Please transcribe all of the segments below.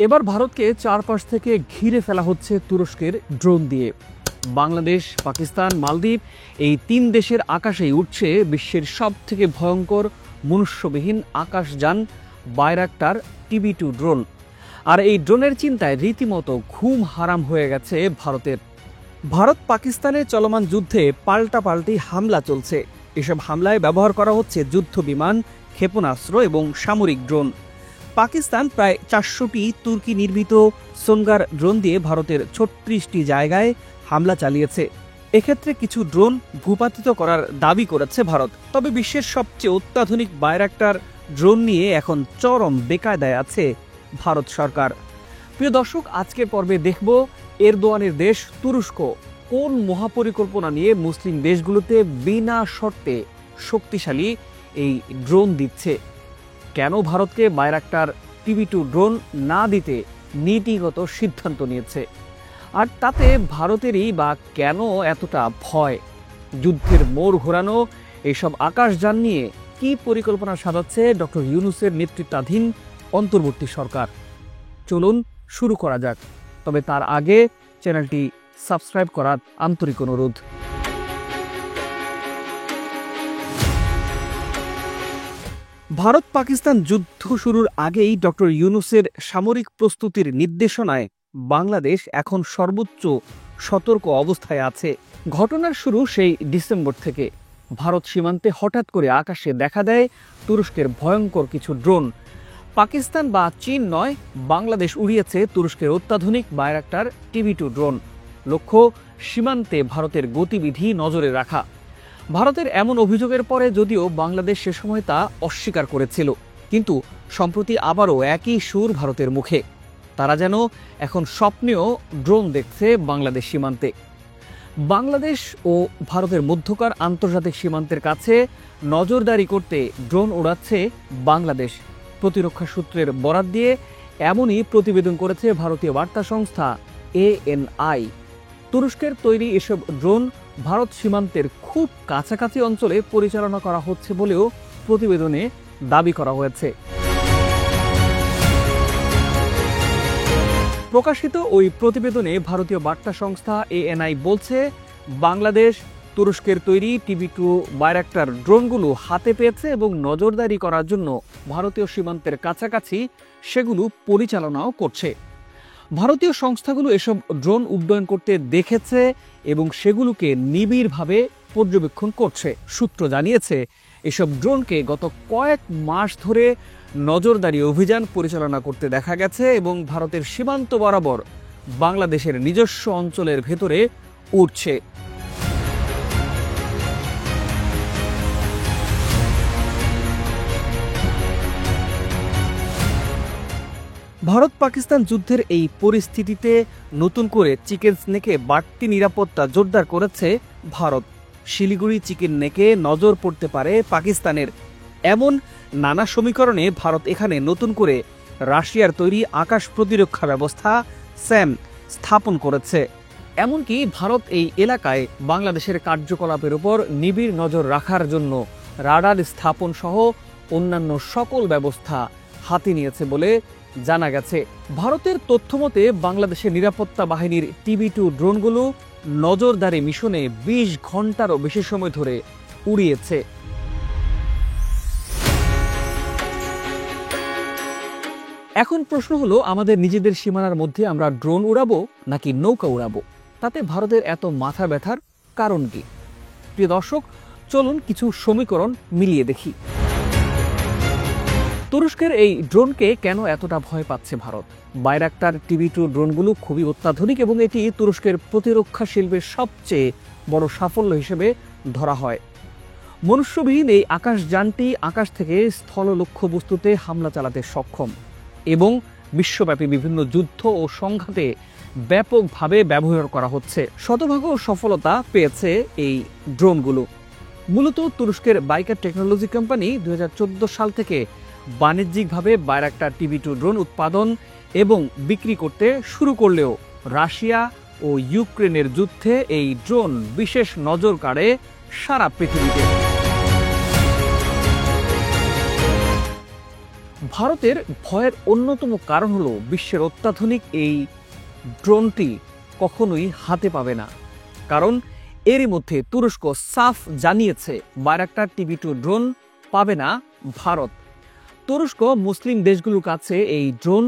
এবার ভারতকে চারপাশ থেকে ঘিরে ফেলা হচ্ছে তুরস্কের ড্রোন দিয়ে। বাংলাদেশ, পাকিস্তান, মালদ্বীপ এই তিন দেশের আকাশেই উঠছে বিশ্বের সবথেকে ভয়ঙ্কর মনুষ্যবিহীন আকাশযান বাইরাক্টার TB2 ড্রোন। আর এই ড্রোনের চিন্তায় রীতিমতো ঘুম হারাম হয়ে গেছে ভারতের। ভারত পাকিস্তানে চলমান যুদ্ধে পাল্টাপাল্টি হামলা চলছে। এসব হামলায় ব্যবহার করা হচ্ছে যুদ্ধ বিমান, ক্ষেপণাস্ত্র এবং সামরিক ড্রোন। পাকিস্তান প্রায় 400টি তুর্কি নির্মিত সোনগার ড্রোন দিয়ে ভারতের 36টি জায়গায় হামলা চালিয়েছে। এক্ষেত্রে কিছু ড্রোন ভূপাতিত করার দাবি করেছে ভারত। তবে বিশ্বের সবচেয়ে অত্যাধুনিক বাইরাক্টার ড্রোন নিয়ে এখন চরম বেকায়দায় আছে ভারত সরকার। প্রিয় দর্শক, আজকের পর্বে দেখব এরদোয়ানের দেশ তুরস্ক কোন মহাপরিকল্পনা নিয়ে মুসলিম দেশগুলোতে বিনা শর্তে শক্তিশালী এই ড্রোন দিচ্ছে, কেন ভারতকে বাইরাক্টার TB2 ড্রোন না দিতে নীতিগত সিদ্ধান্ত নিয়েছে, আর তাতে ভারতেরই বা কেন এতটা ভয়। যুদ্ধের মোড় ঘোরানো এইসব আকাশযান নিয়ে কি পরিকল্পনা সাজাচ্ছে ডক্টর ইউনূসের নেতৃত্বাধীন অন্তর্বর্তী সরকার। চলুন শুরু করা যাক। তবে তার আগে চ্যানেলটি সাবস্ক্রাইব করার আন্তরিক অনুরোধ। ভারত পাকিস্তান যুদ্ধ শুরুর আগেই ডক্টর ইউনূসের সামরিক প্রস্তুতির নির্দেশনায় বাংলাদেশ এখন সর্বোচ্চ সতর্ক অবস্থায় আছে। ঘটনার শুরু সেই ডিসেম্বর থেকে। ভারত সীমান্তে হঠাৎ করে আকাশে দেখা দেয় তুরস্কের ভয়ঙ্কর কিছু ড্রোন। পাকিস্তান বা চীন নয়, বাংলাদেশ উড়িয়েছে তুরস্কের অত্যাধুনিক বাইরাক্টার TB2 ড্রোন। লক্ষ্য সীমান্তে ভারতের গতিবিধি নজরে রাখা। ভারতের এমন অভিযোগের পরে যদিও বাংলাদেশ সে সময় তা অস্বীকার করেছিল, কিন্তু সম্প্রতি আবারও একই সুর ভারতের মুখে। তারা যেন এখন স্বপ্নেও ড্রোন দেখছে বাংলাদেশ সীমান্তে। বাংলাদেশ ও ভারতের মধ্যকার আন্তর্জাতিক সীমান্তের কাছে নজরদারি করতে ড্রোন ওড়াচ্ছে বাংলাদেশ। প্রতিরক্ষা সূত্রের বরাত দিয়ে এমনই প্রতিবেদন করেছে ভারতীয় বার্তা সংস্থা ANI। তুরস্কের তৈরি এসব ড্রোন ভারত সীমান্তের খুব কাছাকাছি অঞ্চলে পরিচালনা করা হচ্ছে বলেও প্রতিবেদনে দাবি করা হয়েছে। প্রকাশিত ওই প্রতিবেদনে ভারতীয় বার্তা সংস্থা ANI বলছে, বাংলাদেশ তুরস্কের তৈরি TB2 বাইরাক্টার ড্রোনগুলো হাতে পেয়েছে এবং নজরদারি করার জন্য ভারতীয় সীমান্তের কাছাকাছি সেগুলো পরিচালনাও করছে। ভারতীয় সংস্থাগুলো এসব ড্রোন উড্ডয়ন করতে দেখেছে এবং সেগুলোকে নিবিড়ভাবে পর্যবেক্ষণ করছে। সূত্র জানিয়েছে, এসব ড্রোনকে গত কয়েক মাস ধরে নজরদারি অভিযান পরিচালনা করতে দেখা গেছে এবং ভারতের সীমান্ত বরাবর বাংলাদেশের নিজস্ব অঞ্চলের ভেতরে উড়ছে। ভারত পাকিস্তান যুদ্ধের এই পরিস্থিতিতে নতুন করে চিকেন স্নেকে বাড়তি নিরাপত্তা জোরদার করেছে ভারত। শিলিগুড়ি চিকেন নেকে নজর পড়তে পারে পাকিস্তানের, এমন নানা সমীকরণে ভারত এখানে নতুন করে রাশিয়ার তৈরি আকাশ প্রতিরক্ষা ব্যবস্থা SAM স্থাপন করেছে। এমনকি ভারত এই এলাকায় বাংলাদেশের কার্যকলাপের উপর নিবিড় নজর রাখার জন্য রাডার স্থাপন সহ অন্যান্য সকল ব্যবস্থা হাতে নিয়েছে বলে জানা গেছে। ভারতের তথ্যমতে বাংলাদেশের নিরাপত্তা বাহিনীর TB2 ড্রোনগুলো নজরদারি মিশনে 20 ঘন্টারও বেশি সময় ধরে উড়িয়েছে। এখন প্রশ্ন হলো, আমাদের নিজেদের সীমানার মধ্যে আমরা ড্রোন উড়াবো নাকি নৌকা উড়াবো? তাতে ভারতের এত মাথা ব্যথার কারণ কি? প্রিয় দর্শক, চলুন কিছু সমীকরণ মিলিয়ে দেখি। তুরস্কের এই ড্রোনকে কেন এতটা ভয় পাচ্ছে ভারত? বাইরাক্টার TB2 ড্রোনগুলো খুবই অত্যাধুনিক এবং এটি তুরস্কের প্রতিরক্ষা শিল্পের সবচেয়ে বড় সাফল্য হিসেবে ধরা হয়। মনুষ্যবিহীন এই আকাশযানটি আকাশ থেকে স্থল লক্ষ্যবস্তুতে হামলা চালাতে সক্ষম এবং বিশ্বব্যাপী বিভিন্ন যুদ্ধ ও সংঘাতে ব্যাপকভাবে ব্যবহার করা হচ্ছে। শতভাগ সফলতা পেয়েছে এই ড্রোনগুলো। মূলত তুরস্কের বাইকার টেকনোলজি কোম্পানি 2014 সাল থেকে বাণিজ্যিকভাবে বাইরাক্টার TB2 ড্রোন উৎপাদন এবং বিক্রি করতে শুরু করলেও রাশিয়া ও ইউক্রেনের যুদ্ধে এই ড্রোন বিশেষ নজর কাড়ে সারা পৃথিবীতে। ভারতের ভয়ের অন্যতম কারণ হলো বিশ্বের অত্যাধুনিক এই ড্রোনটি কখনোই হাতে পাবে না। কারণ এরই মধ্যে তুরস্ক সাফ জানিয়েছে বায়রাক্টার TB2 ড্রোন পাবে না ভারত। তুরস্ক মুসলিম দেশগুলোর কাছে এই ড্রোন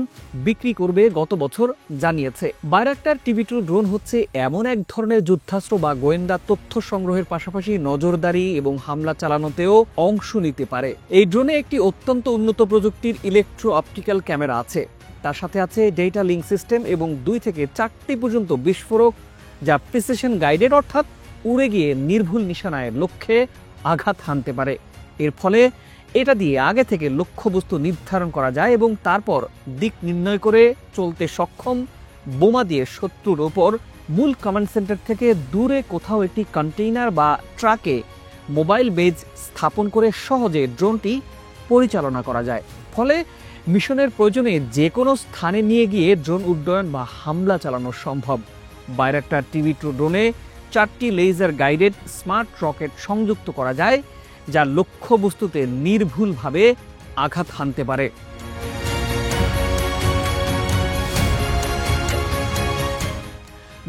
বিক্রি করবে গত বছর জানিয়েছে। বায়রাক্টার TB2 ড্রোন হচ্ছে এমন এক ধরনের যুদ্ধাস্ত্র বা গোয়েন্দা তথ্য সংগ্রহের পাশাপাশি নজরদারি এবং হামলা চালানোতেও অংশ নিতে পারে। এই ড্রোনে একটি অত্যন্ত উন্নত প্রযুক্তির ইলেকট্রো অপটিক্যাল ক্যামেরা আছে, তার সাথে আছে ডেটা লিঙ্ক সিস্টেম এবং 2 থেকে 4টি পর্যন্ত বিস্ফোরক, যা প্রিসিশন গাইডেড, অর্থাৎ উড়ে গিয়ে নির্ভুল নিশানায় লক্ষ্যে আঘাত হানতে পারে। এর ফলে এটা দিয়ে আগে থেকে লক্ষ্যবস্তু নির্ধারণ করা যায় এবং তারপর দিক নির্ণয় করে চলতে সক্ষম। বোমা দিয়ে শত্রুর ওপর মূল কমান্ড সেন্টার থেকে দূরে কোথাও একটি কন্টেইনার বা ট্রাকে মোবাইল বেজ স্থাপন করে সহজে ড্রোনটি পরিচালনা করা যায়। ফলে মিশনের প্রয়োজনে যে কোনো স্থানে নিয়ে গিয়ে ড্রোন উড্ডয়ন বা হামলা চালানো সম্ভব। বায়রাক্টার TB2 ড্রোনে 4টি লেজার গাইডেড স্মার্ট রকেট সংযুক্ত করা যায়, যা লক্ষ্যবস্তুতে নির্ভুলভাবে আঘাত হানতে পারে।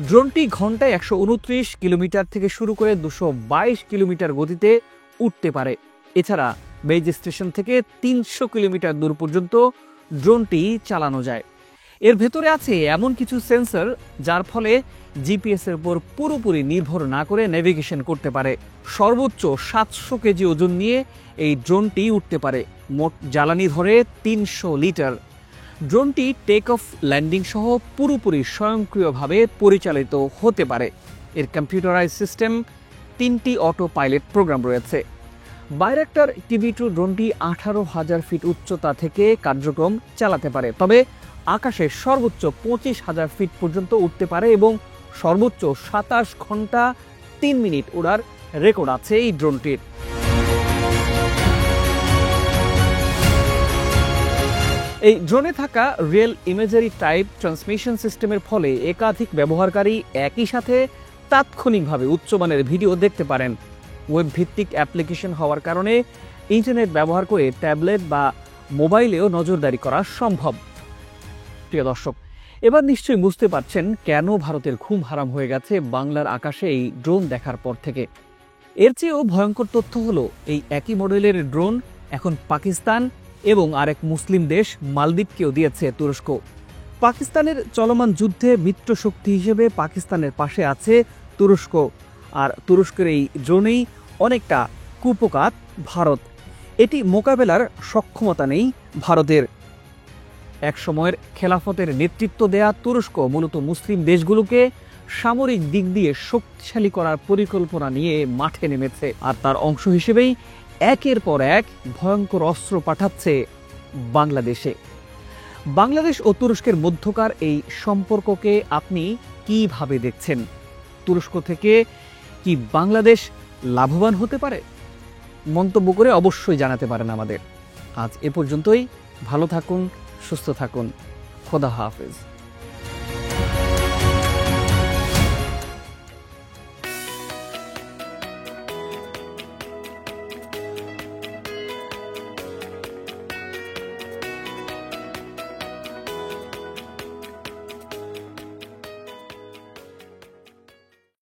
ড্রোনটি ঘন্টায় 129 কিলোমিটার থেকে শুরু করে 222 কিলোমিটার গতিতে উঠতে পারে। এছাড়া বেজ স্টেশন থেকে 300 কিলোমিটার দূর পর্যন্ত ড্রোনটি চালানো যায়। এর ভেতরে আছে এমন কিছু সেন্সর যার ফলে GPS এর উপর পুরোপুরি নির্ভর না করে নেভিগেশন করতে পারে। সর্বোচ্চ 700 কেজি ওজন নিয়ে এই ড্রোনটি উঠতে পারে। মোট জ্বালানি ধরে 300 লিটার। ড্রোনটি টেক অফ, ল্যান্ডিং সহ পুরোপুরি স্বয়ংক্রিয়ভাবে পরিচালিত হতে পারে। এর কম্পিউটারাইজ সিস্টেম, 3টি অটো পাইলট প্রোগ্রাম রয়েছে। বায়রাক্টার TB2 ড্রোনটি 18,000 ফিট উচ্চতা থেকে কার্যক্রম চালাতে পারে, তবে আকাশে সর্বোচ্চ 25,000 ফিট পর্যন্ত উঠতে পারে এবং সর্বোচ্চ 27 ঘন্টা 3 মিনিট ওড়ার রেকর্ড আছে এই ড্রোনটির। এই ড্রোনে থাকা রিয়েল ইমেজারি টাইপ ট্রান্সমিশন সিস্টেমের ফলে একাধিক ব্যবহারকারী একই সাথে তাৎক্ষণিকভাবে উচ্চমানের ভিডিও দেখতে পারেন। ওয়েব ভিত্তিক অ্যাপ্লিকেশন হওয়ার কারণে ইন্টারনেট ব্যবহার করে ট্যাবলেট বা মোবাইলেও নজরদারি করা সম্ভব। প্রিয় দর্শক, এবার নিশ্চয়ই বুঝতে পারছেন কেন ভারতের ঘুম হারাম হয়ে গেছে বাংলার আকাশে এই ড্রোন দেখার পর থেকে। এর চেয়েও ভয়ঙ্কর তথ্য হলো এই একই মডেলের ড্রোন এখন পাকিস্তান এবং আরেক মুসলিম দেশ মালদ্বীপকেও দিয়েছে তুরস্ক। পাকিস্তানের চলমান যুদ্ধে মিত্র শক্তি হিসেবে পাকিস্তানের পাশে আছে তুরস্ক, আর তুরস্কের এই ড্রোনেই অনেকটা কুপকাত ভারত। এটি মোকাবেলার সক্ষমতা নেই ভারতের। এক সময়ের খেলাফতের নেতৃত্ব দেয়া তুরস্ক মূলত মুসলিম দেশগুলোকে সামরিক দিক দিয়ে শক্তিশালী করার পরিকল্পনা নিয়ে মাঠে নেমেছে, আর তার অংশ হিসেবেই একের পর এক ভয়ঙ্কর অস্ত্র পাঠাচ্ছে বাংলাদেশে। বাংলাদেশ ও তুরস্কের মধ্যকার এই সম্পর্ককে আপনি কিভাবে দেখছেন? তুরস্ক থেকে কি বাংলাদেশ লাভবান হতে পারে? মন্তব্য করে অবশ্যই জানাতে পারেন আমাদের। আজ এ পর্যন্তই। ভালো থাকুন, সুস্থ থাকুন। খোদা হাফেজ।